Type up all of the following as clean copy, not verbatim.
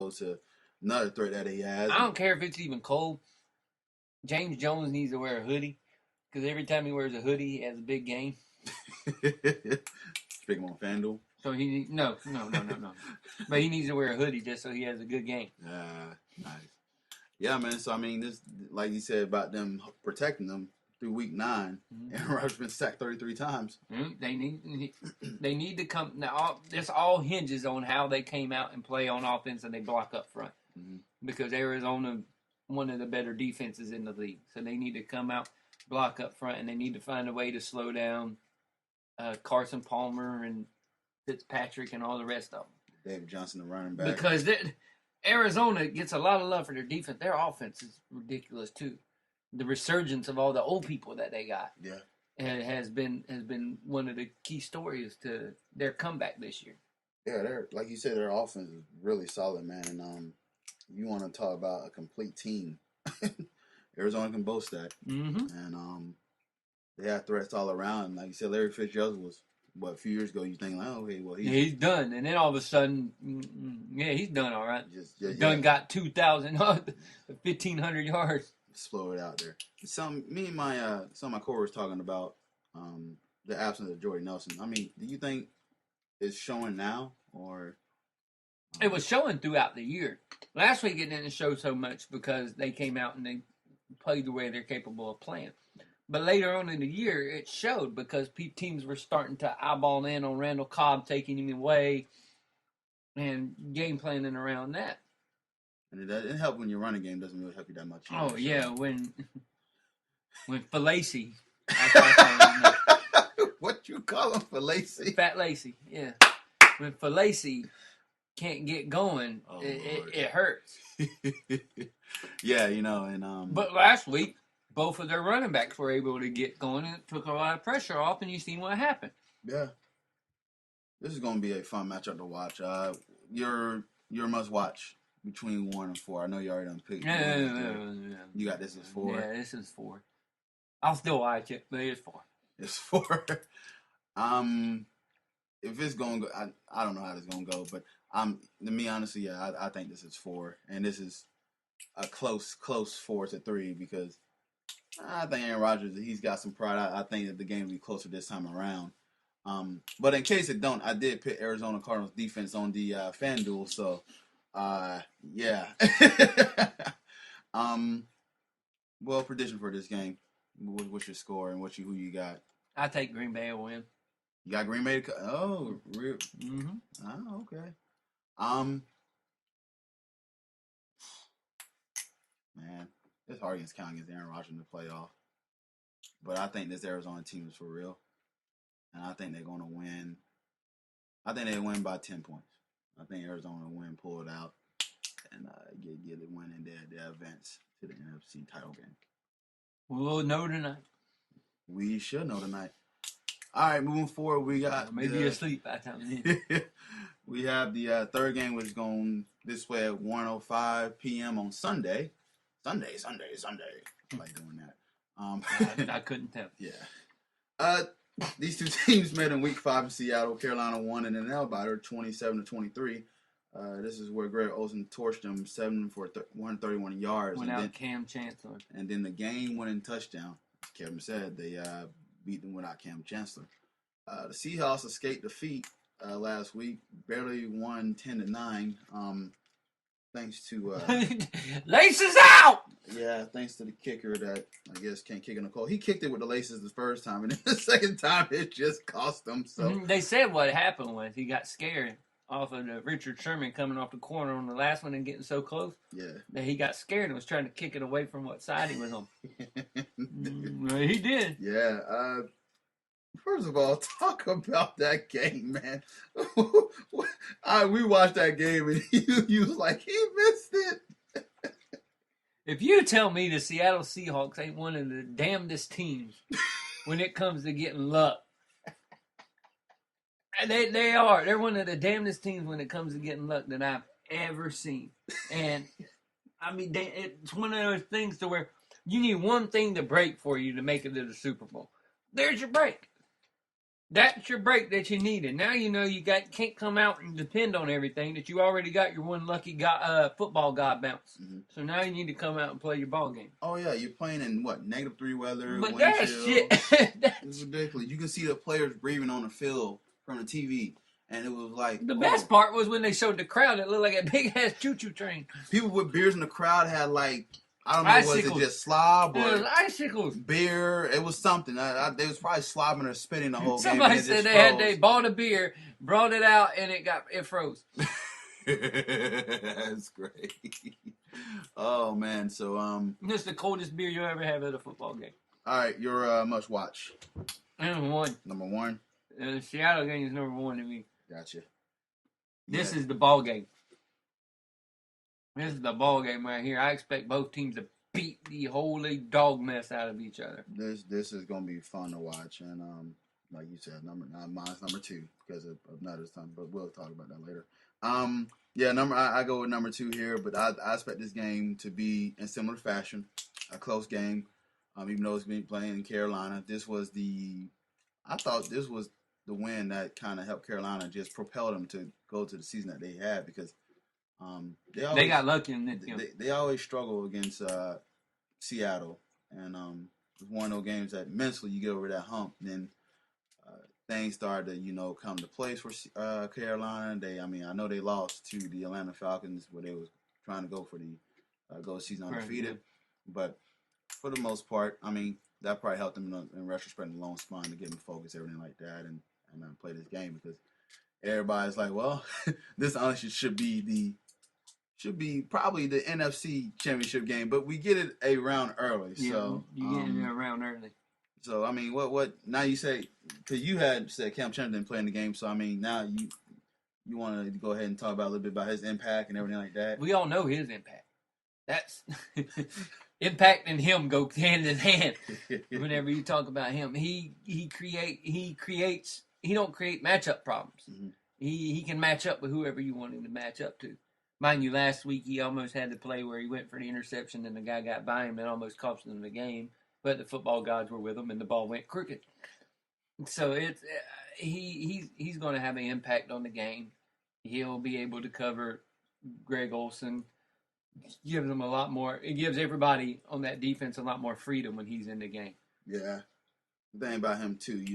close to another threat that he has. I don't care if it's even cold. James Jones needs to wear a hoodie because every time he wears a hoodie, he has a big game. Speaking on FanDuel. So no. But he needs to wear a hoodie just so he has a good game. Nice. Yeah, man. So I mean, this, like you said about them protecting them through week 9, Aaron Rodgers been sacked 33 times. They need to come now. This all hinges on how they came out and play on offense and they block up front because Arizona, one of the better defenses in the league, so they need to come out, block up front, and they need to find a way to slow down Carson Palmer and Fitzpatrick and all the rest of them. David Johnson, the running back. Because Arizona gets a lot of love for their defense. Their offense is ridiculous too. The resurgence of all the old people that they got, and has been one of the key stories to their comeback this year. Yeah, they're like you said, their offense is really solid, man. And you want to talk about a complete team. Arizona can boast that, and they have threats all around. Like you said, Larry Fitzgerald was a few years ago. You think like, okay, well he's done, and then all of a sudden, he's done all right. Got 2,000, 1,500 yards. Slow it out there. Me and my some of my coworkers talking about the absence of Jordy Nelson. I mean, do you think it's showing now, or it was showing throughout the year? Last week it didn't show so much because they came out and they played the way they're capable of playing. But later on in the year, it showed because teams were starting to eyeball in on Randall Cobb taking him away and game planning around that. And it doesn't help when your running game doesn't really help you that much. Oh, yeah, when Falacy. What you call him, Falacy? Fat Lacy, yeah. When Falacy can't get going, it hurts. Yeah, and But last week, both of their running backs were able to get going, and it took a lot of pressure off, and you seen what happened. Yeah. This is going to be a fun matchup to watch. Your must-watch between 1 and 4. I know you already done picked. Yeah. You got this as 4. Yeah, this is 4. I'll still watch it, but it's 4. It's 4. If it's going to go, I don't know how this is going to go, but to me, honestly, yeah, I think this is 4. And this is a close 4-3 because I think Aaron Rodgers, he's got some pride. I think that the game will be closer this time around. But in case it don't, I did pick Arizona Cardinals defense on the FanDuel, so yeah. Well, prediction for this game. What's your score and who you got? I take Green Bay to win. You got Green Bay to real? Mm-hmm. Oh, okay. Man, it's hard against counting against Aaron Rodgers in the playoff. But I think this Arizona team is for real. And I think they're going to win. I think they win by 10 points. I think Arizona will win, pull it out, and get it win in their advance to the NFC title game. We'll know tonight. We should know tonight. All right, moving forward, we got... Maybe you're asleep by the time. We have the third game, which is going this way at 1:05 p.m. on Sunday. Sunday. I like doing that. I couldn't tell. Yeah. These two teams met in Week 5 in Seattle. Carolina won in an nail-biter, 27-23. This is where Greg Olsen torched them 7 for 131 yards. Without Cam Chancellor. And then the game-winning touchdown. As Kevin said, they beat them without Cam Chancellor. The Seahawks escaped defeat last week, barely won 10-9. Thanks to laces out. Yeah, thanks to the kicker that I guess can't kick in the cold. He kicked it with the laces the first time, and then the second time it just cost him. So they said what happened was he got scared off of the Richard Sherman coming off the corner on the last one and getting so close. Yeah, that he got scared and was trying to kick it away from what side he was on. He did. Yeah. First of all, talk about that game, man. We watched that game, and you was like, he missed it. If you tell me the Seattle Seahawks ain't one of the damnedest teams when it comes to getting luck, they are. They're one of the damnedest teams when it comes to getting luck that I've ever seen. And, I mean, it's one of those things to where you need one thing to break for you to make it to the Super Bowl. There's your break. That's your break that you needed. Now you know you can't come out and depend on everything, that you already got your one lucky football god bounce. Mm-hmm. So now you need to come out and play your ball game. Oh yeah, you're playing in what, -3 weather, but wind that's chill. Shit. It's ridiculous. You can see the players breathing on the field from the TV, and it was like the best part was when they showed the crowd. It looked like a big ass choo-choo train. People with beers in the crowd had like, I don't know, icicles. Was it just slob or icicles? Beer? It was something. They was probably slobbing or spitting the whole Somebody game. Somebody said they bought a beer, brought it out, and it froze. That's great. Oh man, so this is the coldest beer you'll ever have at a football game. All right, your must watch. Number one. Number one. The Seattle game is number one to me. Gotcha. This is the ball game. This is the ball game right here. I expect both teams to beat the holy dog mess out of each other. This is gonna be fun to watch, and like you said, mine's number 2 because of another time, but we'll talk about that later. Yeah, I go with number 2 here, but I expect this game to be in similar fashion, a close game. Even though it's been playing in Carolina, I thought this was the win that kind of helped Carolina, just propel them to go to the season that they had, because they got lucky in this game. They always struggle against Seattle, and it's one of those games that mentally you get over that hump, then things started to come to place for Carolina. I know they lost to the Atlanta Falcons, where they was trying to go for the go season undefeated, but for the most part, that probably helped them in retrospect in the long span to get them focused, everything like that, and play this game, because everybody's like, well, this honestly should be probably the NFC Championship game, but we get it a round early. Yeah, so you get it a round early. So what now you say, because you had said Cam Chancellor didn't play in the game, so now you want to go ahead and talk about a little bit about his impact and everything like that. We all know his impact. That's impact and him go hand in hand. Whenever you talk about him, he creates. He don't create matchup problems. Mm-hmm. He can match up with whoever you want him to match up to. Mind you, last week he almost had the play where he went for the interception and the guy got by him and almost cost him the game. But the football gods were with him and the ball went crooked. So it's he's going to have an impact on the game. He'll be able to cover Greg Olsen. Gives them a lot more. It gives everybody on that defense a lot more freedom when he's in the game. Yeah, the thing about him too,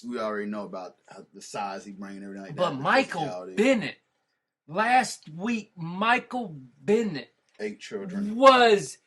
we already know about the size he brings and everything like that. But Michael Bennett, last week, Michael Bennett 8 children was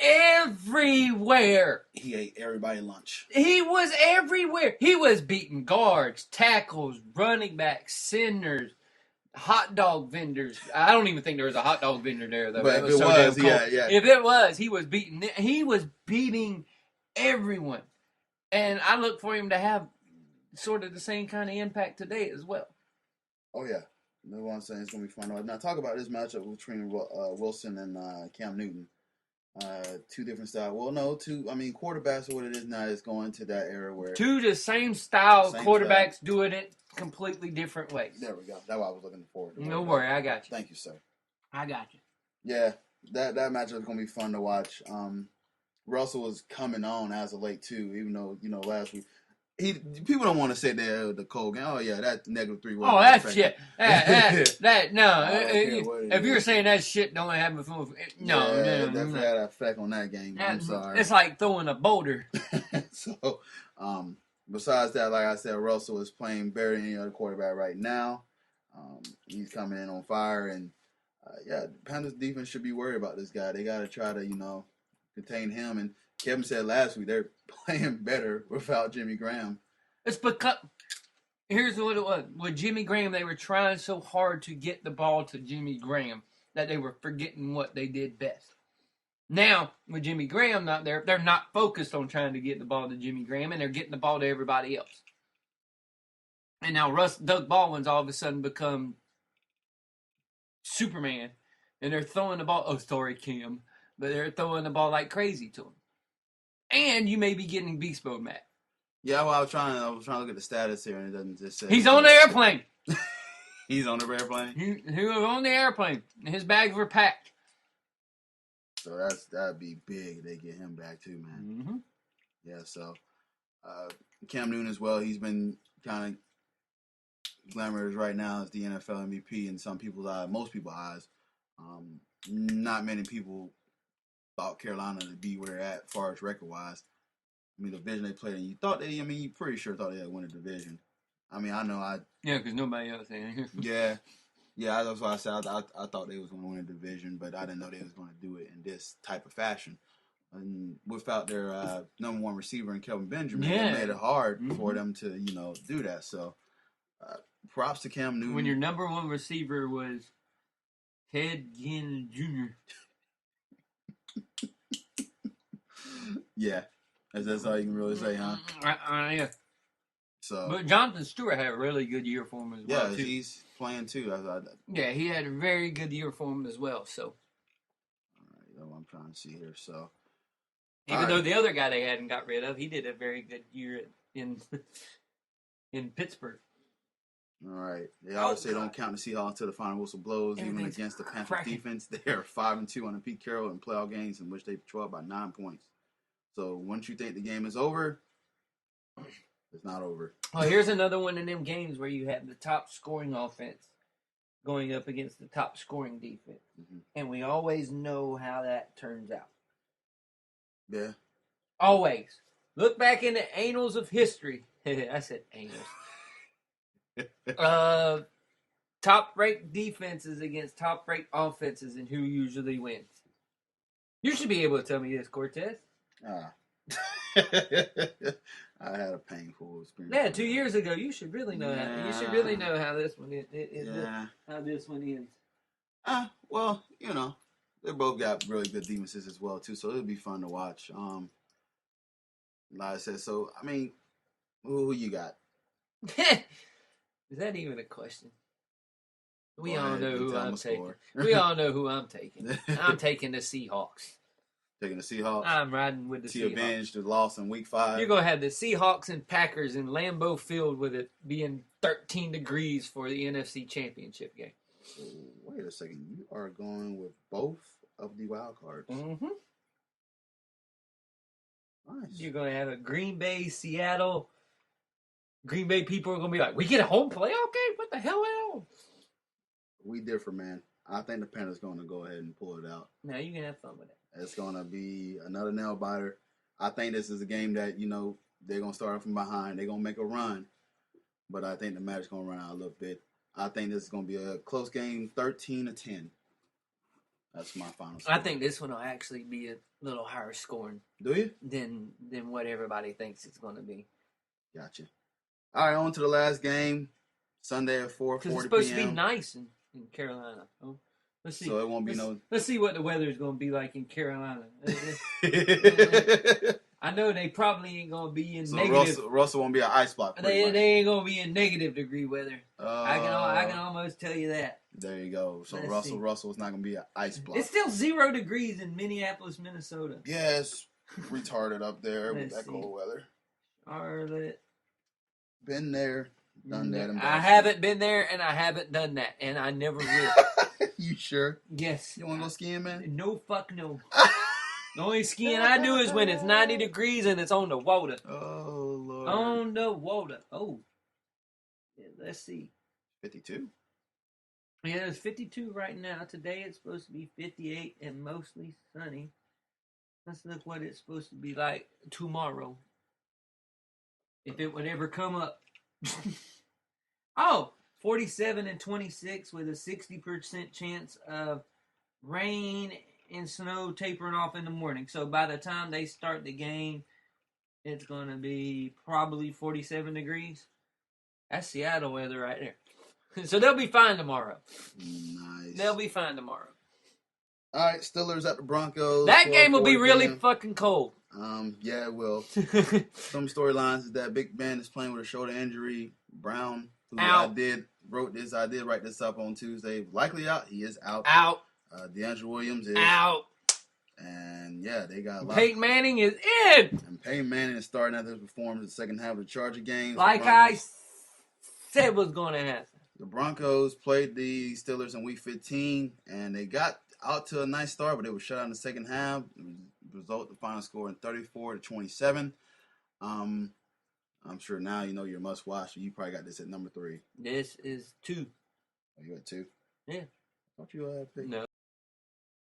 everywhere. He ate everybody lunch. He was everywhere. He was beating guards, tackles, running backs, centers, hot dog vendors. I don't even think there was a hot dog vendor there, though. But if it was, yeah. If it was, he was beating everyone. And I look for him to have sort of the same kind of impact today as well. Oh, yeah. No one saying it's going to be fun. Now, talk about this matchup between Wilson and Cam Newton. 2 different styles. Well, no, 2. Quarterbacks are what it is now. It's going to that era where 2 the same style quarterbacks doing it completely different ways. There we go. That's what I was looking forward to. No worry, I got you. Thank you, sir. I got you. Yeah, that matchup is going to be fun to watch. Russell was coming on as of late too, even though last week. People don't want to say that the cold game. Oh yeah, that -3. Oh, that shit. No. If you're saying that shit don't have a no, definitely had an effect on that game. I'm sorry. It's like throwing a boulder. So, besides that, like I said, Russell is playing better than any other quarterback right now. He's coming in on fire, and Panthers defense should be worried about this guy. They got to try to contain him. And Kevin said last week they're playing better without Jimmy Graham. It's because here's what it was. With Jimmy Graham, they were trying so hard to get the ball to Jimmy Graham that they were forgetting what they did best. Now, with Jimmy Graham not there, they're not focused on trying to get the ball to Jimmy Graham, and they're getting the ball to everybody else. And now Doug Baldwin's all of a sudden become Superman, and they're throwing the ball. Oh, sorry, Kim. But they're throwing the ball like crazy to him. And you may be getting beast mode, Matt. Yeah, well, I was trying to look at the status here, and it doesn't just say. He's on the airplane. He's on the airplane? He was on the airplane. And his bags were packed. So that'd be big. They get him back too, man. Mm-hmm. Yeah, so Cam Newton as well. He's been kind of glamorous right now as the NFL MVP in some people's eyes, most people's eyes. Not many people thought Carolina to be where they're at as far as record-wise. I mean, the division they played in, you pretty sure thought they had won a division. I mean, Yeah, because nobody else had. Yeah, that's why I said I thought they was going to win a division, but I didn't know they was going to do it in this type of fashion. And without their number one receiver in Kelvin Benjamin, it made it hard for them to, do that. So, props to Cam Newton. When your number one receiver was Ted Ginn Jr. Yeah, that's all you can really say, huh? Yeah. So, but Jonathan Stewart had a really good year for him as well. Yeah, he's playing too. Yeah, he had a very good year for him as well. So, all right, that's what I'm trying to see here. So, even though the other guy they hadn't got rid of, he did a very good year in Pittsburgh. All right. They always say don't count the Seahawks until the final whistle blows. Even against the Panthers defense, they are 5-2 on the Pete Carroll in playoff games in which they trailed by 9 points. So once you think the game is over, it's not over. Well, here's another one of them games where you have the top scoring offense going up against the top scoring defense. Mm-hmm. And we always know how that turns out. Yeah. Always. Look back in the annals of history. I said annals. Top-ranked defenses against top-ranked offenses and who usually wins. You should be able to tell me this, Cortez. I had a painful experience. Yeah, 2 years ago. You should really know that. You should really know how this one how this one ends. Well, they both got really good defenses as well too, so it'll be fun to watch. Like I said, so I mean, who you got? Is that even a question? We all know who I'm taking. We all know who I'm taking. I'm taking the Seahawks. Taking the Seahawks. I'm riding with the Seahawks. To avenge the loss in Week 5. You're going to have the Seahawks and Packers in Lambeau Field with it being 13 degrees for the NFC Championship game. Wait a second. You are going with both of the wild cards. Mm-hmm. Nice. You're going to have a Green Bay, Seattle. Green Bay people are going to be like, we get a home playoff game? What the hell? We differ, man. I think the Panthers going to go ahead and pull it out. Now you can have fun with it. It's going to be another nail biter. I think this is a game that, they're going to start from behind. They're going to make a run. But I think the Magic's going to run out a little bit. I think this is going to be a close game, 13-10. That's my final score. I think this one will actually be a little higher scoring. Do you? Than what everybody thinks it's going to be. Gotcha. All right, on to the last game. Sunday at 4:40 p.m. Because it's supposed to be nice in Carolina. Oh, let's see. So it won't be Let's see what the weather is going to be like in Carolina. I know they probably ain't going to be in negative. Russell won't be an ice block. They ain't going to be in negative degree weather. I can almost tell you that. There you go. So Russell's not going to be an ice block. It's still 0 degrees in Minneapolis, Minnesota. Yeah, it's retarded up there with that cold weather. Charlotte. Been there, done that. I haven't been there, and I haven't done that, and I never will. You sure? Yes. You want to go skiing, man? No, fuck no. The only skiing I do is when it's 90 degrees and it's on the water. Oh, Lord. On the water. Oh. Yeah, let's see. 52? Yeah, it's 52 right now. Today it's supposed to be 58 and mostly sunny. Let's look what it's supposed to be like tomorrow. If it would ever come up. 47 and 26 with a 60% chance of rain and snow tapering off in the morning. So by the time they start the game, it's going to be probably 47 degrees. That's Seattle weather right there. So they'll be fine tomorrow. Nice. They'll be fine tomorrow. All right, Steelers at the Broncos. That game will be really fucking cold. Yeah, it will. Some storylines is that Big Ben is playing with a shoulder injury. Brown, who out. I did write this up on Tuesday. Likely out. He is out. Out. DeAndre Williams is out. And yeah, they got a lot. Peyton Manning is in. And Peyton Manning is starting after his performance in the second half of the Charger game. Like I said was going to happen. The Broncos played the Steelers in Week 15, and they got out to a nice start, but they were shut out in the second half. The final score in 34-27. I'm sure now you know your must watch. You probably got this at number 3. This is 2. Oh, you at 2? Yeah. Don't you pick? No.